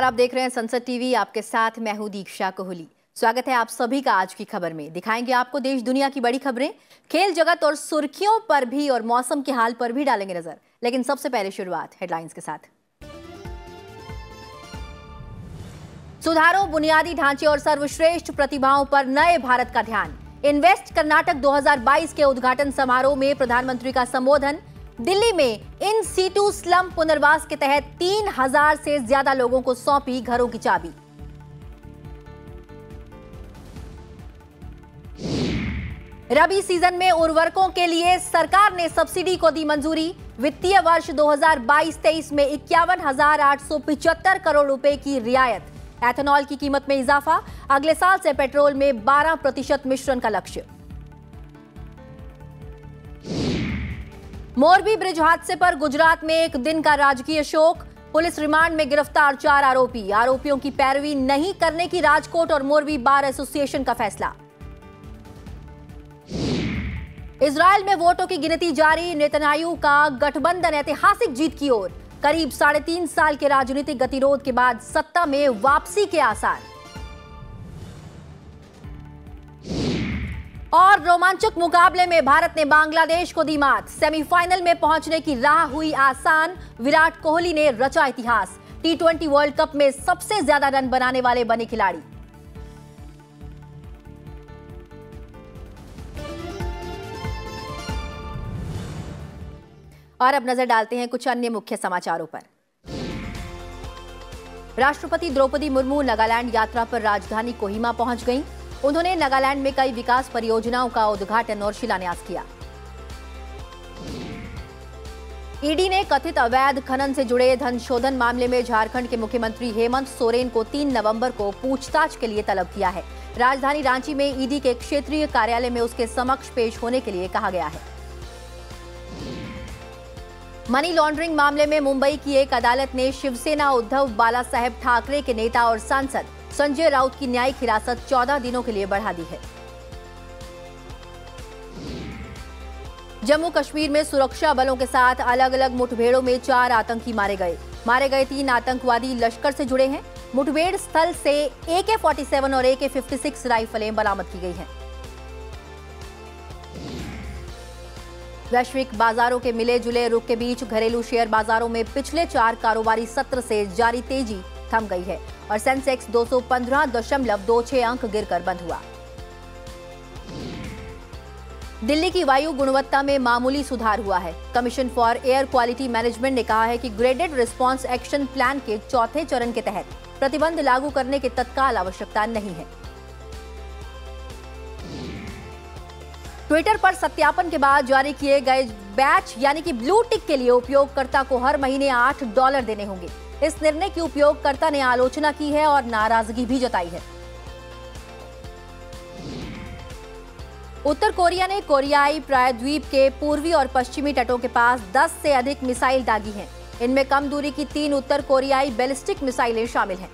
नमस्कार, आप देख रहे हैं संसद टीवी। आपके साथ मैं हूं दीक्षा कोहली। स्वागत है आप सभी का आज की खबर में। दिखाएंगे आपको देश दुनिया की बड़ी खबरें, खेल जगत और सुर्खियों पर भी और मौसम के हाल पर भी डालेंगे नजर। लेकिन सबसे पहले शुरुआत हेडलाइंस के साथ। सुधारों, बुनियादी ढांचे और सर्वश्रेष्ठ प्रतिभाओं पर नए भारत का ध्यान। इन्वेस्ट कर्नाटक 2022 के उद्घाटन समारोह में प्रधानमंत्री का संबोधन। दिल्ली में इन सीटू स्लम पुनर्वास के तहत 3000 से ज्यादा लोगों को सौंपी घरों की चाबी। रबी सीजन में उर्वरकों के लिए सरकार ने सब्सिडी को दी मंजूरी। वित्तीय वर्ष 2022-23 में 51,875 करोड़ रुपए की रियायत। एथेनॉल की कीमत में इजाफा। अगले साल से पेट्रोल में 12% मिश्रण का लक्ष्य। मोरबी ब्रिज हादसे पर गुजरात में एक दिन का राजकीय शोक। पुलिस रिमांड में गिरफ्तार 4 आरोपी। आरोपियों की पैरवी नहीं करने की राजकोट और मोरबी बार एसोसिएशन का फैसला। इजरायल में वोटों की गिनती जारी। नेतन्याहू का गठबंधन ऐतिहासिक जीत की ओर। करीब 3.5 साल के राजनीतिक गतिरोध के बाद सत्ता में वापसी के आसार। और रोमांचक मुकाबले में भारत ने बांग्लादेश को दी मात। सेमीफाइनल में पहुंचने की राह हुई आसान। विराट कोहली ने रचा इतिहास। T20 वर्ल्ड कप में सबसे ज्यादा रन बनाने वाले बने खिलाड़ी। और अब नजर डालते हैं कुछ अन्य मुख्य समाचारों पर। राष्ट्रपति द्रौपदी मुर्मू नागालैंड यात्रा पर राजधानी कोहिमा पहुंच गईं। उन्होंने नागालैंड में कई विकास परियोजनाओं का उद्घाटन और शिलान्यास किया। ईडी ने कथित अवैध खनन से जुड़े धन शोधन मामले में झारखंड के मुख्यमंत्री हेमंत सोरेन को 3 नवंबर को पूछताछ के लिए तलब किया है। राजधानी रांची में ईडी के क्षेत्रीय कार्यालय में उसके समक्ष पेश होने के लिए कहा गया है। मनी लॉन्ड्रिंग मामले में मुंबई की एक अदालत ने शिवसेना उद्धव बालासाहेब ठाकरे के नेता और सांसद संजय राउत की न्यायिक हिरासत 14 दिनों के लिए बढ़ा दी है। जम्मू कश्मीर में सुरक्षा बलों के साथ अलग अलग मुठभेड़ों में 4 आतंकी मारे गए 3 आतंकवादी लश्कर से जुड़े हैं। मुठभेड़ स्थल से AK-47 और AK-56 राइफलें बरामद की गई हैं। वैश्विक बाजारों के मिले जुले रुख के बीच घरेलू शेयर बाजारों में पिछले 4 कारोबारी सत्र से जारी तेजी थम गई है और सेंसेक्स 215.26 अंक गिरकर बंद हुआ। दिल्ली की वायु गुणवत्ता में मामूली सुधार हुआ है। Commission for air quality management ने कहा है कि ग्रेडेड रिस्पांस एक्शन प्लान के चौथे चरण के तहत प्रतिबंध लागू करने की तत्काल आवश्यकता नहीं है। ट्विटर पर सत्यापन के बाद जारी किए गए बैच यानी कि ब्लू टिक के लिए उपयोगकर्ता को हर महीने $8 देने होंगे। इस निर्णय की उपयोगकर्ता ने आलोचना की है और नाराजगी भी जताई है। उत्तर कोरिया ने कोरियाई प्रायद्वीप के पूर्वी और पश्चिमी तटों के पास 10 से अधिक मिसाइल दागी हैं। इनमें कम दूरी की 3 उत्तर कोरियाई बैलिस्टिक मिसाइलें शामिल हैं।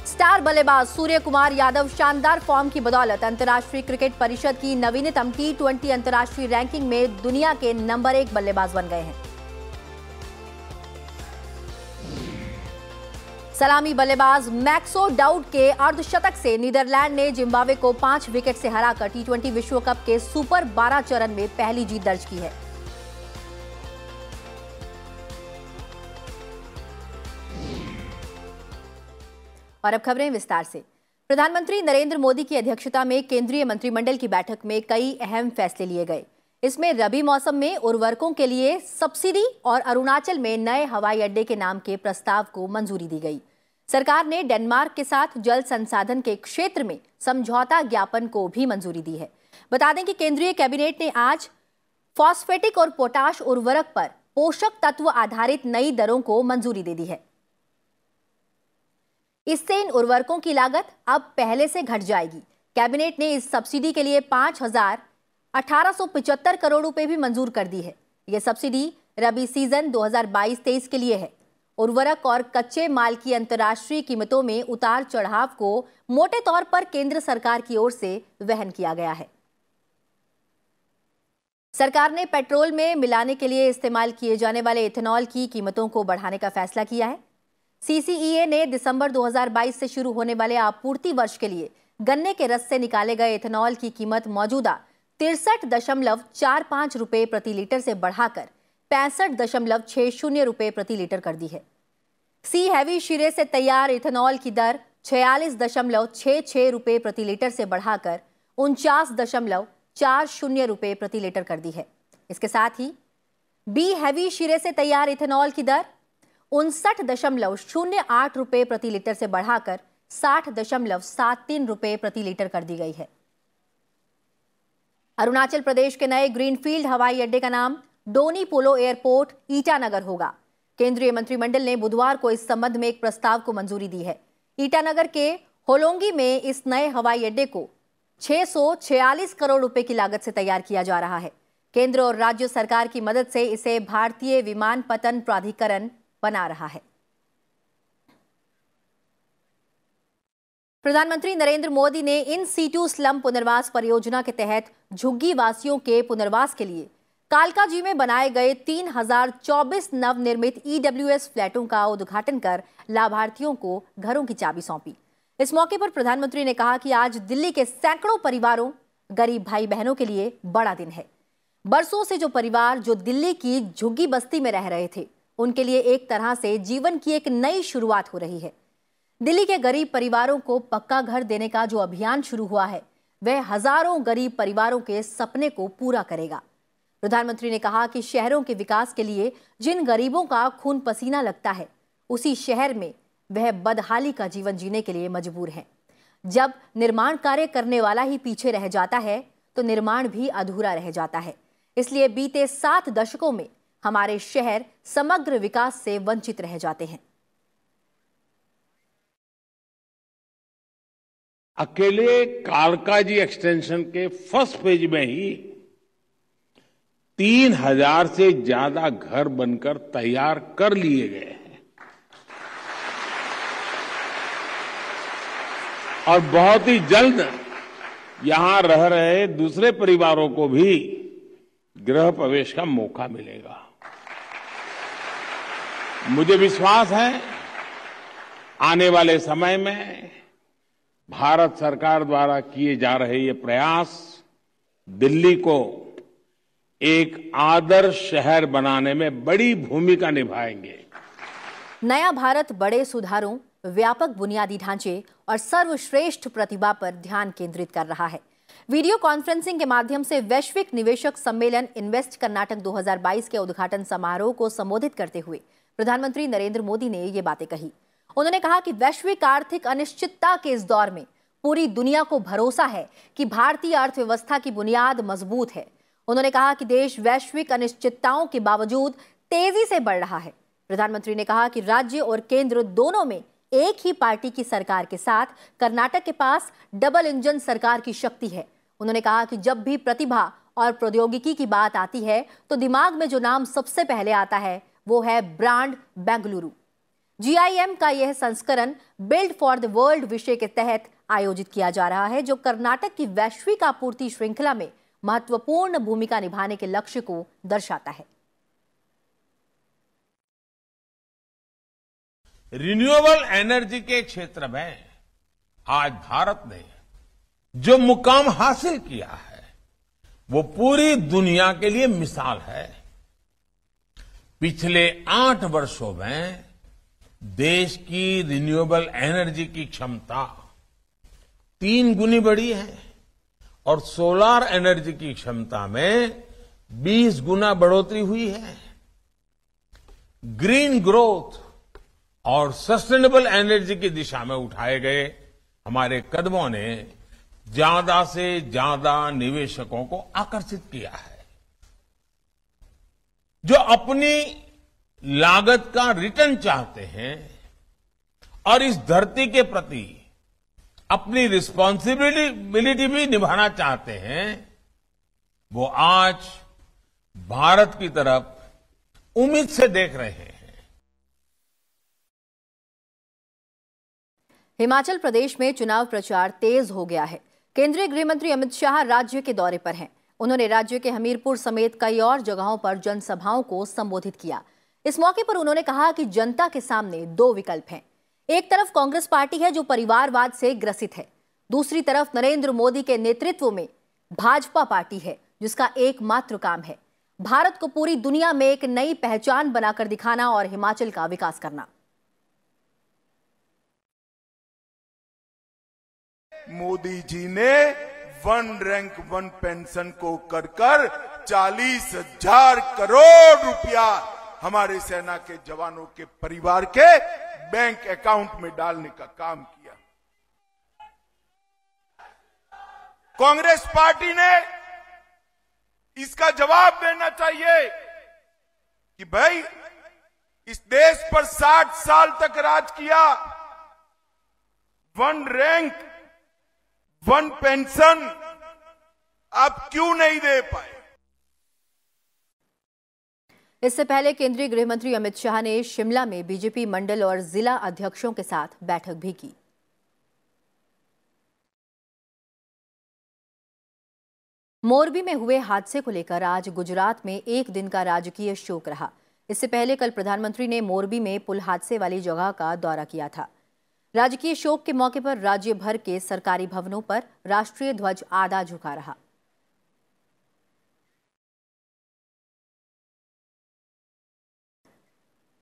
स्टार बल्लेबाज सूर्य कुमार यादव शानदार फॉर्म की बदौलत अंतर्राष्ट्रीय क्रिकेट परिषद की नवीनतम T20 अंतर्राष्ट्रीय रैंकिंग में दुनिया के नंबर 1 बल्लेबाज बन गए हैं। सलामी बल्लेबाज मैक्सो डाउड के अर्धशतक से नीदरलैंड ने जिम्बाब्वे को 5 विकेट से हराकर T20 विश्व कप के सुपर 12 चरण में पहली जीत दर्ज की है। और अब खबरें विस्तार से। प्रधानमंत्री नरेंद्र मोदी की अध्यक्षता में केंद्रीय मंत्रिमंडल की बैठक में कई अहम फैसले लिए गए। इसमें रबी मौसम में उर्वरकों के लिए सब्सिडी और अरुणाचल में नए हवाई अड्डे के नाम के प्रस्ताव को मंजूरी दी गई। सरकार ने डेनमार्क के साथ जल संसाधन के क्षेत्र में समझौता ज्ञापन को भी मंजूरी दी है। बता दें कि केंद्रीय कैबिनेट ने आज फॉस्फेटिक और पोटाश उर्वरक पर पोषक तत्व आधारित नई दरों को मंजूरी दे दी है। इससे इन उर्वरकों की लागत अब पहले से घट जाएगी। कैबिनेट ने इस सब्सिडी के लिए 5,1875 करोड़ रुपए भी मंजूर कर दी है। यह सब्सिडी रबी सीजन 2022-23 के लिए है। उर्वरक और कच्चे माल की अंतर्राष्ट्रीय कीमतों में उतार चढ़ाव को मोटे तौर पर केंद्र सरकार की ओर से वहन किया गया है। सरकार ने पेट्रोल में मिलाने के लिए इस्तेमाल किए जाने वाले इथेनॉल की कीमतों को बढ़ाने का फैसला किया है। सीसीईए ने दिसंबर 2022 से शुरू होने वाले आपूर्ति वर्ष के लिए गन्ने के रस से निकाले गए इथेनॉल की कीमत मौजूदा 63.45 रुपए प्रति लीटर से बढ़ाकर 65.60 रुपए प्रति लीटर कर दी है। सी हैवी शीरे से तैयार इथेनॉल की दर 46.66 रुपए प्रति लीटर से बढ़ाकर 49.40 रुपए प्रति लीटर कर दी है। इसके साथ ही बी हैवी शीरे से तैयार इथेनॉल की दर 59.08 रुपए प्रति लीटर से बढ़ाकर 60.73 रुपए प्रति लीटर कर दी गई है। अरुणाचल प्रदेश के नए ग्रीनफील्ड हवाई अड्डे का नाम डोनी पोलो एयरपोर्ट ईटानगर होगा। केंद्रीय मंत्रिमंडल ने बुधवार को इस संबंध में एक प्रस्ताव को मंजूरी दी है। ईटानगर के होलोंगी में इस नए हवाई अड्डे को 646 करोड़ रुपए की लागत से तैयार किया जा रहा है। केंद्र और राज्य सरकार की मदद से इसे भारतीय विमानपत्तन प्राधिकरण बना रहा है। प्रधानमंत्री नरेंद्र मोदी ने इन सीटू स्लम पुनर्वास परियोजना के तहत झुग्गी वासियों के पुनर्वास के लिए कालकाजी में बनाए गए 3024 नवनिर्मित ईडब्ल्यूएस फ्लैटों का उद्घाटन कर लाभार्थियों को घरों की चाबी सौंपी। इस मौके पर प्रधानमंत्री ने कहा कि आज दिल्ली के सैकड़ों परिवारों, गरीब भाई बहनों के लिए बड़ा दिन है। बरसों से जो परिवार जो दिल्ली की झुग्गी बस्ती में रह रहे थे, उनके लिए एक तरह से जीवन की एक नई शुरुआत हो रही है। दिल्ली के गरीब परिवारों को पक्का घर देने का जो अभियान शुरू हुआ है, वह हजारों गरीब परिवारों के सपने को पूरा करेगा। प्रधानमंत्री ने कहा कि शहरों के विकास के लिए जिन गरीबों का खून पसीना लगता है, उसी शहर में वह बदहाली का जीवन जीने के लिए मजबूर हैं। जब निर्माण कार्य करने वाला ही पीछे रह जाता है, तो निर्माण भी अधूरा रह जाता है। इसलिए बीते 7 दशकों में हमारे शहर समग्र विकास से वंचित रह जाते हैं। अकेले कालकाजी एक्सटेंशन के फर्स्ट फेज में ही 3000 से ज्यादा घर बनकर तैयार कर लिए गए हैं और बहुत ही जल्द यहां रह रहे दूसरे परिवारों को भी गृह प्रवेश का मौका मिलेगा। मुझे विश्वास है आने वाले समय में भारत सरकार द्वारा किए जा रहे ये प्रयास दिल्ली को एक आदर्श शहर बनाने में बड़ी भूमिका निभाएंगे। नया भारत बड़े सुधारों, व्यापक बुनियादी ढांचे और सर्वश्रेष्ठ प्रतिभा पर ध्यान केंद्रित कर रहा है। वीडियो कॉन्फ्रेंसिंग के माध्यम से वैश्विक निवेशक सम्मेलन इन्वेस्ट कर्नाटक 2022 के उद्घाटन समारोह को संबोधित करते हुए प्रधानमंत्री नरेंद्र मोदी ने ये बातें कही। उन्होंने कहा कि वैश्विक आर्थिक अनिश्चितता के इस दौर में पूरी दुनिया को भरोसा है कि भारतीय अर्थव्यवस्था की बुनियाद मजबूत है। उन्होंने कहा कि देश वैश्विक अनिश्चितताओं के बावजूद तेजी से बढ़ रहा है। प्रधानमंत्री ने कहा कि राज्य और केंद्र दोनों में एक ही पार्टी की सरकार के साथ कर्नाटक के पास डबल इंजन सरकार की शक्ति है। उन्होंने कहा कि जब भी प्रतिभा और प्रौद्योगिकी की बात आती है, तो दिमाग में जो नाम सबसे पहले आता है वो है ब्रांड बेंगलुरु। जीआईएम का यह संस्करण बिल्ड फॉर द वर्ल्ड विषय के तहत आयोजित किया जा रहा है, जो कर्नाटक की वैश्विक आपूर्ति श्रृंखला में महत्वपूर्ण भूमिका निभाने के लक्ष्य को दर्शाता है। रिन्यूएबल एनर्जी के क्षेत्र में आज भारत ने जो मुकाम हासिल किया है, वो पूरी दुनिया के लिए मिसाल है। पिछले 8 वर्षों में देश की रिन्यूएबल एनर्जी की क्षमता 3 गुनी बढ़ी है और सोलर एनर्जी की क्षमता में 20 गुना बढ़ोतरी हुई है। ग्रीन ग्रोथ और सस्टेनेबल एनर्जी की दिशा में उठाए गए हमारे कदमों ने ज्यादा से ज्यादा निवेशकों को आकर्षित किया है, जो अपनी लागत का रिटर्न चाहते हैं और इस धरती के प्रति अपनी रिस्पॉन्सिबिलिटी भी निभाना चाहते हैं। वो आज भारत की तरफ उम्मीद से देख रहे हैं। हिमाचल प्रदेश में चुनाव प्रचार तेज हो गया है। केंद्रीय गृह मंत्री अमित शाह राज्य के दौरे पर हैं। उन्होंने राज्य के हमीरपुर समेत कई और जगहों पर जनसभाओं को संबोधित किया। इस मौके पर उन्होंने कहा कि जनता के सामने दो विकल्प हैं। एक तरफ कांग्रेस पार्टी है जो परिवारवाद से ग्रसित है, दूसरी तरफ नरेंद्र मोदी के नेतृत्व में भाजपा पार्टी है जिसका एकमात्र काम है भारत को पूरी दुनिया में एक नई पहचान बनाकर दिखाना और हिमाचल का विकास करना। मोदी जी ने 1 रैंक 1 पेंशन को कर 40,000 करोड़ रुपया हमारे सेना के जवानों के परिवार के बैंक अकाउंट में डालने का काम किया। कांग्रेस पार्टी ने इसका जवाब देना चाहिए कि भाई इस देश पर 60 साल तक राज किया, 1 रैंक 1 पेंशन आप क्यों नहीं दे पाए? इससे पहले केंद्रीय गृह मंत्री अमित शाह ने शिमला में बीजेपी मंडल और जिला अध्यक्षों के साथ बैठक भी की। मोरबी में हुए हादसे को लेकर आज गुजरात में एक दिन का राजकीय शोक रहा। इससे पहले कल प्रधानमंत्री ने मोरबी में पुल हादसे वाली जगह का दौरा किया था। राजकीय शोक के मौके पर राज्य भर के सरकारी भवनों पर राष्ट्रीय ध्वज आधा झुका रहा।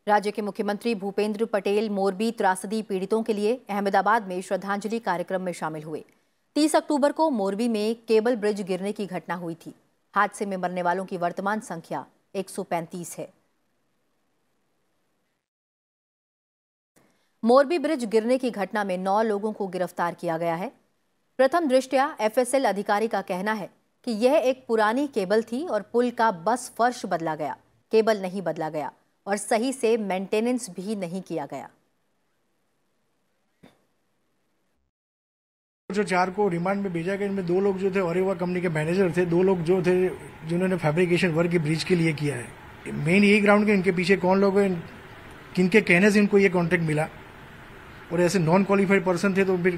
राज्य के मुख्यमंत्री भूपेंद्र पटेल मोरबी त्रासदी पीड़ितों के लिए अहमदाबाद में श्रद्धांजलि कार्यक्रम में शामिल हुए। 30 अक्टूबर को मोरबी में केबल ब्रिज गिरने की घटना हुई थी। हादसे में मरने वालों की वर्तमान संख्या 135 है। मोरबी ब्रिज गिरने की घटना में 9 लोगों को गिरफ्तार किया गया है। प्रथम दृष्टया एफएसएल अधिकारी का कहना है कि यह एक पुरानी केबल थी और पुल का बस फर्श बदला गया, केबल नहीं बदला गया और सही से मेंटेनेंस भी नहीं किया गया। जो 4 को रिमांड में भेजा गया, इनमें 2 लोग जो थे ओरेवा कंपनी के मैनेजर थे, 2 लोग जो थे जिन्होंने फैब्रिकेशन वर्क की ब्रिज के लिए किया है। मेन यही ग्राउंड के इनके पीछे कौन लोग हैं, किनके कहने से इनको ये कॉन्ट्रैक्ट मिला और ऐसे नॉन क्वालिफाइड पर्सन थे तो फिर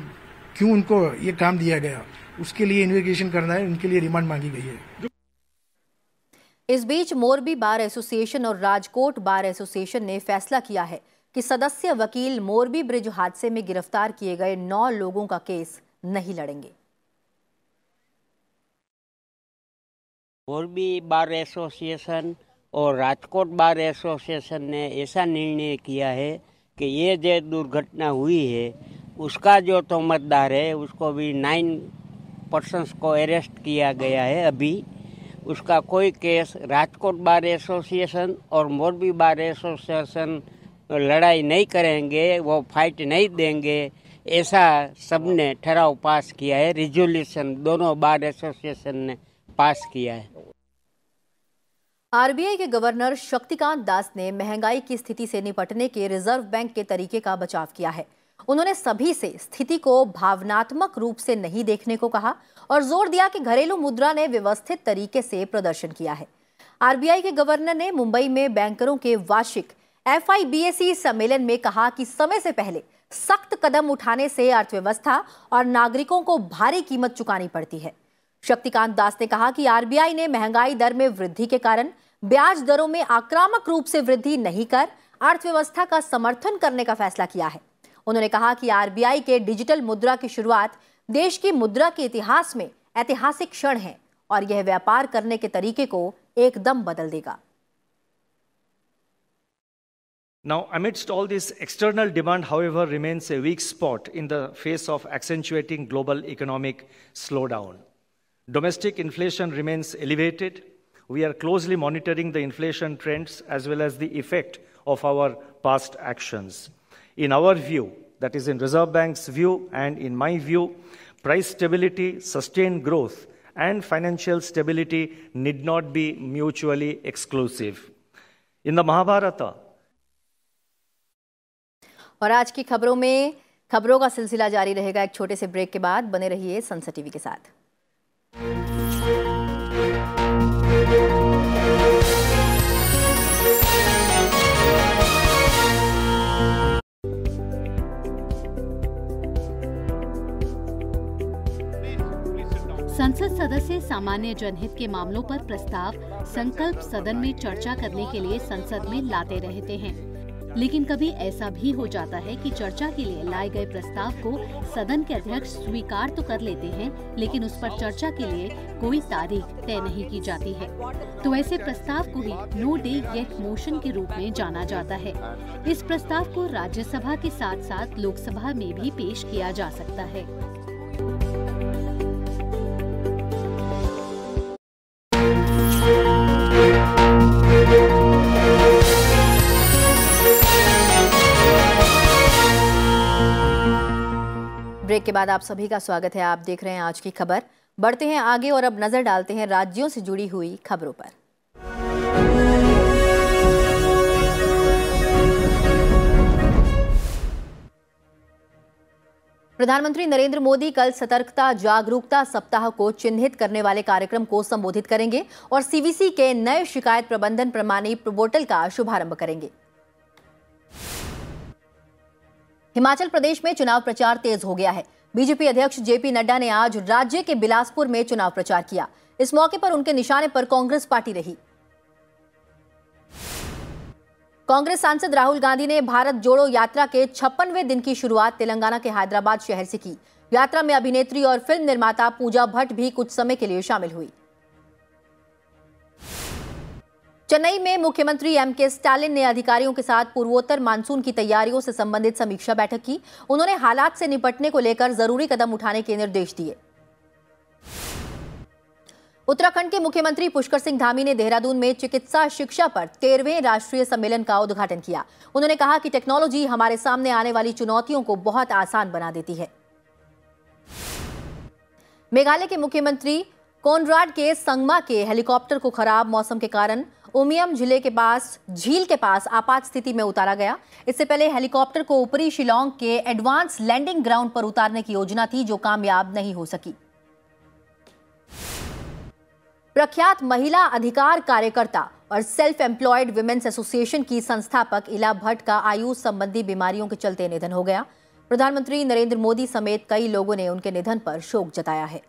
क्यों उनको ये काम दिया गया, उसके लिए इन्वेस्टिगेशन करना है, उनके लिए रिमांड मांगी गई है। इस बीच मोरबी बार एसोसिएशन और राजकोट बार एसोसिएशन ने फैसला किया है कि सदस्य वकील मोरबी ब्रिज हादसे में गिरफ्तार किए गए 9 लोगों का केस नहीं लड़ेंगे। मोरबी बार एसोसिएशन और राजकोट बार एसोसिएशन ने ऐसा निर्णय किया है कि ये जो दुर्घटना हुई है उसका जो तोहमतदार है उसको भी 9 पर्सन्स को अरेस्ट किया गया है। अभी उसका कोई केस राजकोट बार एसोसिएशन और मोरबी बार एसोसिएशन लड़ाई नहीं करेंगे, वो फाइट नहीं देंगे, ऐसा सबने ठराव पास किया है। रिजोल्यूशन दोनों बार एसोसिएशन ने पास किया है। आरबीआई के गवर्नर शक्तिकांत दास ने महंगाई की स्थिति से निपटने के रिजर्व बैंक के तरीके का बचाव किया है। उन्होंने सभी से स्थिति को भावनात्मक रूप से नहीं देखने को कहा और जोर दिया कि घरेलू मुद्रा ने व्यवस्थित तरीके से प्रदर्शन किया है। आरबीआई के गवर्नर ने मुंबई में बैंकरों के वार्षिक FIBAC सम्मेलन में कहा कि समय से पहले सख्त कदम उठाने से अर्थव्यवस्था और नागरिकों को भारी कीमत चुकानी पड़ती है। शक्तिकांत दास ने कहा कि आरबीआई ने महंगाई दर में वृद्धि के कारण ब्याज दरों में आक्रामक रूप से वृद्धि नहीं कर अर्थव्यवस्था का समर्थन करने का फैसला किया है। उन्होंने कहा कि आरबीआई के डिजिटल मुद्रा की शुरुआत देश की मुद्रा के इतिहास में ऐतिहासिक क्षण है और यह व्यापार करने के तरीके को एकदम बदल देगा। Now, amidst all this external demand, however, remains a weak spot in the face of accentuating global economic slowdown. Domestic inflation remains elevated. We are closely monitoring the inflation trends as well as the effect of our past actions. In our view, that is in Reserve Bank's view and in my view, price stability, sustained growth and financial stability need not be mutually exclusive. In the Mahabharata, और आज की खबरों का सिलसिला जारी रहेगा। एक छोटे से ब्रेक के बाद बने रहिए संसद टीवी के साथ। संसद सदस्य सामान्य जनहित के मामलों पर प्रस्ताव संकल्प सदन में चर्चा करने के लिए संसद में लाते रहते हैं, लेकिन कभी ऐसा भी हो जाता है कि चर्चा के लिए लाए गए प्रस्ताव को सदन के अध्यक्ष स्वीकार तो कर लेते हैं, लेकिन उस पर चर्चा के लिए कोई तारीख तय नहीं की जाती है। तो ऐसे प्रस्ताव को ही नो डे येट मोशन के रूप में जाना जाता है। इस प्रस्ताव को राज्यसभा के साथ साथ लोकसभा में भी पेश किया जा सकता है। ब्रेक के बाद आप सभी का स्वागत है। आप देख रहे हैं आज की खबर। बढ़ते हैं आगे और अब नजर डालते हैं राज्यों से जुड़ी हुई खबरों पर। प्रधानमंत्री नरेंद्र मोदी कल सतर्कता जागरूकता सप्ताह को चिन्हित करने वाले कार्यक्रम को संबोधित करेंगे और सीवीसी के नए शिकायत प्रबंधन प्रणाली पोर्टल का शुभारंभ करेंगे। हिमाचल प्रदेश में चुनाव प्रचार तेज हो गया है। बीजेपी अध्यक्ष जेपी नड्डा ने आज राज्य के बिलासपुर में चुनाव प्रचार किया। इस मौके पर उनके निशाने पर कांग्रेस पार्टी रही। कांग्रेस सांसद राहुल गांधी ने भारत जोड़ो यात्रा के 56वें दिन की शुरुआत तेलंगाना के हैदराबाद शहर से की। यात्रा में अभिनेत्री और फिल्म निर्माता पूजा भट्ट भी कुछ समय के लिए शामिल हुई। चेन्नई में मुख्यमंत्री एमके स्टालिन ने अधिकारियों के साथ पूर्वोत्तर मानसून की तैयारियों से संबंधित समीक्षा बैठक की। उन्होंने हालात से निपटने को लेकर जरूरी कदम उठाने के निर्देश दिए। उत्तराखंड के मुख्यमंत्री पुष्कर सिंह धामी ने देहरादून में चिकित्सा शिक्षा पर 13वें राष्ट्रीय सम्मेलन का उद्घाटन किया। उन्होंने कहा कि टेक्नोलॉजी हमारे सामने आने वाली चुनौतियों को बहुत आसान बना देती है। मेघालय के मुख्यमंत्री कोनराड के संगमा के हेलीकॉप्टर को खराब मौसम के कारण उमियम झील के पास आपात स्थिति में उतारा गया। इससे पहले हेलीकॉप्टर को ऊपरी शिलोंग के एडवांस लैंडिंग ग्राउंड पर उतारने की योजना थी, जो कामयाब नहीं हो सकी। प्रख्यात महिला अधिकार कार्यकर्ता और सेल्फ एम्प्लॉयड विमेन्स एसोसिएशन की संस्थापक इला भट्ट का आयुष संबंधी बीमारियों के चलते निधन हो गया। प्रधानमंत्री नरेंद्र मोदी समेत कई लोगों ने उनके निधन पर शोक जताया है।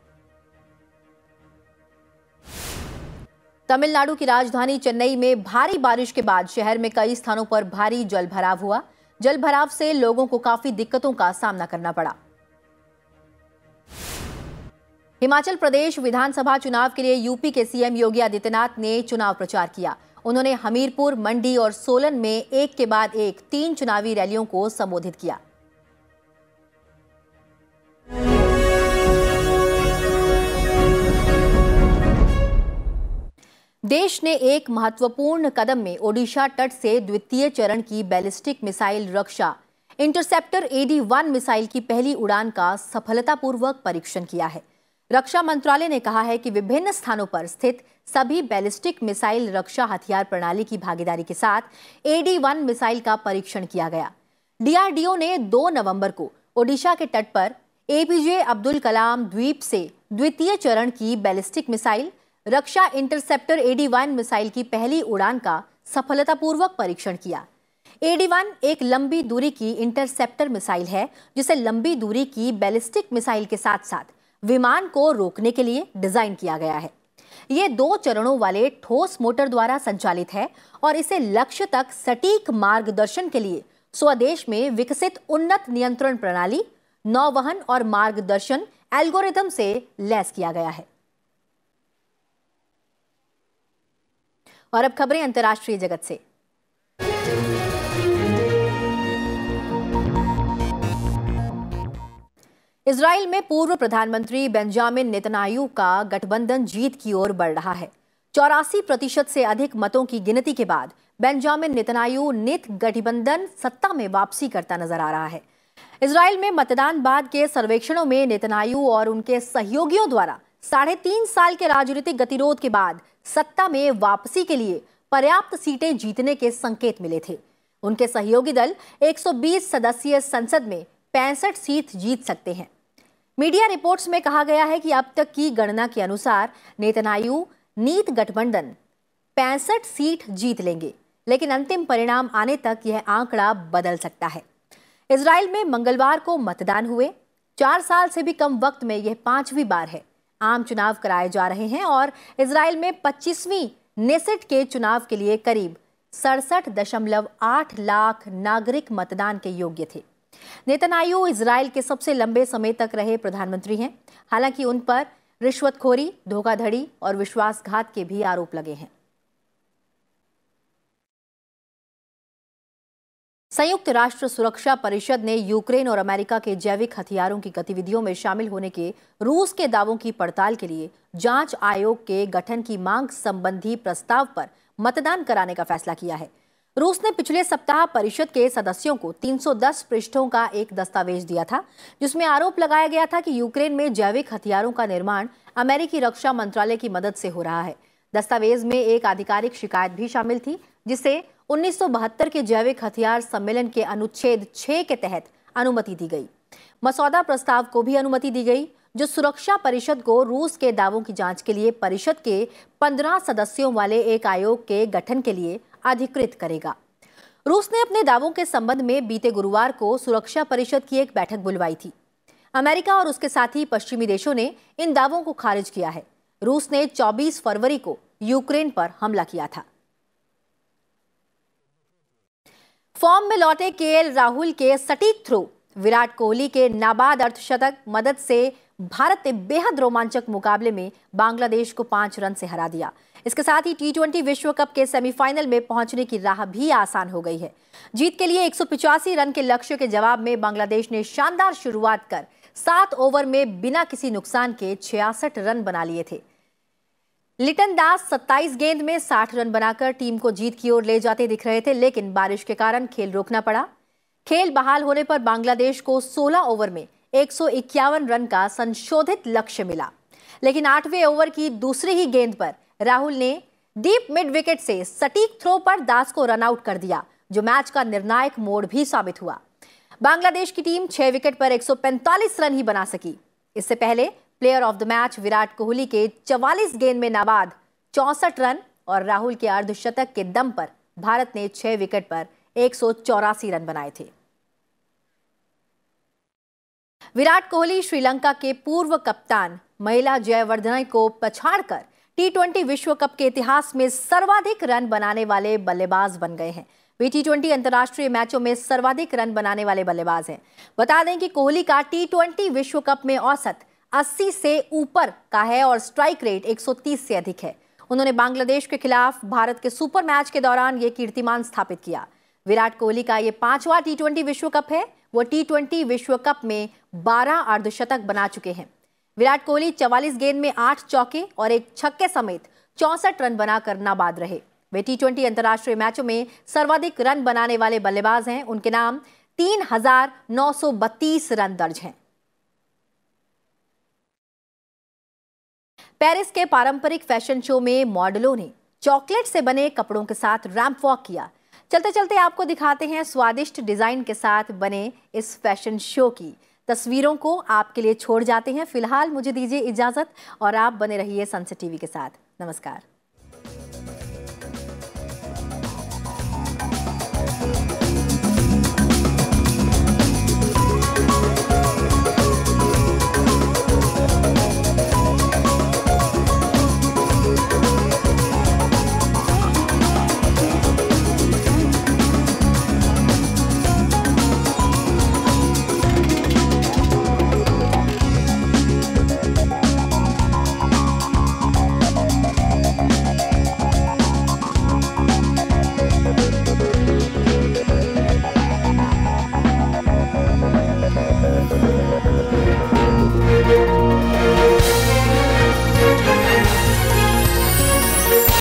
तमिलनाडु की राजधानी चेन्नई में भारी बारिश के बाद शहर में कई स्थानों पर भारी जलभराव हुआ। जलभराव से लोगों को काफी दिक्कतों का सामना करना पड़ा। हिमाचल प्रदेश विधानसभा चुनाव के लिए यूपी के सीएम योगी आदित्यनाथ ने चुनाव प्रचार किया। उन्होंने हमीरपुर, मंडी और सोलन में एक के बाद एक 3 चुनावी रैलियों को संबोधित किया। देश ने एक महत्वपूर्ण कदम में ओडिशा तट से द्वितीय चरण की बैलिस्टिक मिसाइल रक्षा इंटरसेप्टर AD-1 मिसाइल की पहली उड़ान का सफलतापूर्वक परीक्षण किया है। रक्षा मंत्रालय ने कहा है कि विभिन्न स्थानों पर स्थित सभी बैलिस्टिक मिसाइल रक्षा हथियार प्रणाली की भागीदारी के साथ AD-1 मिसाइल का परीक्षण किया गया। DRDO ने 2 नवंबर को ओडिशा के तट पर APJ अब्दुल कलाम द्वीप से द्वितीय चरण की बैलिस्टिक मिसाइल रक्षा इंटरसेप्टर AD-1 मिसाइल की पहली उड़ान का सफलतापूर्वक परीक्षण किया। AD-1 एक लंबी दूरी की इंटरसेप्टर मिसाइल है, जिसे लंबी दूरी की बैलिस्टिक मिसाइल के साथ साथ विमान को रोकने के लिए डिजाइन किया गया है। ये 2 चरणों वाले ठोस मोटर द्वारा संचालित है और इसे लक्ष्य तक सटीक मार्गदर्शन के लिए स्वदेश में विकसित उन्नत नियंत्रण प्रणाली, नौवहन और मार्गदर्शन एल्गोरिथम से लैस किया गया है। और अब खबरें अंतर्राष्ट्रीय जगत से। इजराइल में पूर्व प्रधानमंत्री बेंजामिन नेतन्याहू का गठबंधन जीत की ओर बढ़ रहा है। 84% से अधिक मतों की गिनती के बाद बेंजामिन नेतन्याहू नित गठबंधन सत्ता में वापसी करता नजर आ रहा है। इजराइल में मतदान बाद के सर्वेक्षणों में नेतन्याहू और उनके सहयोगियों द्वारा 3.5 साल के राजनीतिक गतिरोध के बाद सत्ता में वापसी के लिए पर्याप्त सीटें जीतने के संकेत मिले थे। उनके सहयोगी दल 120 सदस्यीय संसद में 65 सीट जीत सकते हैं। मीडिया रिपोर्ट्स में कहा गया है कि अब तक की गणना के अनुसार नेतन्याहू नीत गठबंधन 65 सीट जीत लेंगे, लेकिन अंतिम परिणाम आने तक यह आंकड़ा बदल सकता है। इजराइल में मंगलवार को मतदान हुए। 4 साल से भी कम वक्त में यह 5वीं बार है आम चुनाव कराए जा रहे हैं और इजराइल में 25वीं नेसेट के चुनाव के लिए करीब 67.8 लाख नागरिक मतदान के योग्य थे। नेतन्याहू इजराइल के सबसे लंबे समय तक रहे प्रधानमंत्री हैं। हालांकि उन पर रिश्वतखोरी, धोखाधड़ी और विश्वासघात के भी आरोप लगे हैं। संयुक्त राष्ट्र सुरक्षा परिषद ने यूक्रेन और अमेरिका के जैविक हथियारों की गतिविधियों में शामिल होने के रूस के दावों की पड़ताल के लिए जांच आयोग के गठन की मांग संबंधी प्रस्ताव पर मतदान कराने का फैसला किया है। रूस ने पिछले सप्ताह परिषद के सदस्यों को 310 पृष्ठों का एक दस्तावेज दिया था, जिसमें आरोप लगाया गया था कि यूक्रेन में जैविक हथियारों का निर्माण अमेरिकी रक्षा मंत्रालय की मदद से हो रहा है। दस्तावेज में एक आधिकारिक शिकायत भी शामिल थी, जिसे 1972 के जैविक हथियार सम्मेलन के अनुच्छेद 6 के तहत अनुमति दी गई। मसौदा प्रस्ताव को भी अनुमति दी गई, जो सुरक्षा परिषद को रूस के दावों की जांच के लिए परिषद के 15 सदस्यों वाले एक आयोग के गठन के लिए अधिकृत करेगा। रूस ने अपने दावों के संबंध में बीते गुरुवार को सुरक्षा परिषद की एक बैठक बुलवाई थी। अमेरिका और उसके साथी पश्चिमी देशों ने इन दावों को खारिज किया है। रूस ने 24 फरवरी को यूक्रेन पर हमला किया था। फॉर्म में लौटे केएल राहुल के सटीक थ्रो, विराट कोहली के नाबाद अर्धशतक मदद से भारत ने बेहद रोमांचक मुकाबले में बांग्लादेश को 5 रन से हरा दिया। इसके साथ ही T20 विश्व कप के सेमीफाइनल में पहुंचने की राह भी आसान हो गई है। जीत के लिए 185 रन के लक्ष्य के जवाब में बांग्लादेश ने शानदार शुरुआत कर 7 ओवर में बिना किसी नुकसान के 66 रन बना लिए थे। लिटन दास 27 गेंद में 60 रन बनाकर टीम को जीत की ओर ले जाते दिख रहे थे, लेकिन बारिश के कारण खेल रोकना पड़ा। खेल बहाल होने पर बांग्लादेश को 16 ओवर में 151 रन का संशोधित लक्ष्य मिला, लेकिन 8वें ओवर की दूसरी ही गेंद पर राहुल ने डीप मिड विकेट से सटीक थ्रो पर दास को रन आउट कर दिया, जो मैच का निर्णायक मोड़ भी साबित हुआ। बांग्लादेश की टीम 6 विकेट पर 145 रन ही बना सकी। इससे पहले player of the match Virat Kohli के 44 गेंद में नाबाद 64 रन और राहुल के अर्धशतक के दम पर भारत ने 6 विकेट पर 184 रन बनाए थे। विराट कोहली श्रीलंका के पूर्व कप्तान महिला जयवर्धने को पछाड़कर T20 विश्व कप के इतिहास में सर्वाधिक रन बनाने वाले बल्लेबाज बन गए हैं। वे T20 अंतर्राष्ट्रीय मैचों में सर्वाधिक रन बनाने वाले बल्लेबाज हैं। बता दें कि कोहली का T20 विश्व कप में औसत 80 से ऊपर का है और स्ट्राइक रेट 130 से अधिक है। उन्होंने बांग्लादेश के खिलाफ भारत के सुपर मैच के दौरान ये कीर्तिमान स्थापित किया। विराट कोहली का ये 5वां T20 विश्व कप है। वो T20 विश्व कप में 12 अर्धशतक बना चुके हैं। विराट कोहली 44 गेंद में 8 चौके और 1 छक्के समेत 64 रन बनाकर नाबाद रहे। वे T20 अंतर्राष्ट्रीय मैचों में सर्वाधिक रन बनाने वाले बल्लेबाज हैं। उनके नाम 3,932 रन दर्ज हैं। पेरिस के पारंपरिक फैशन शो में मॉडलों ने चॉकलेट से बने कपड़ों के साथ रैंप वॉक किया। चलते चलते आपको दिखाते हैं स्वादिष्ट डिजाइन के साथ बने इस फैशन शो की तस्वीरों को आपके लिए छोड़ जाते हैं। फिलहाल मुझे दीजिए इजाजत और आप बने रहिए सनसेट टीवी के साथ। नमस्कार।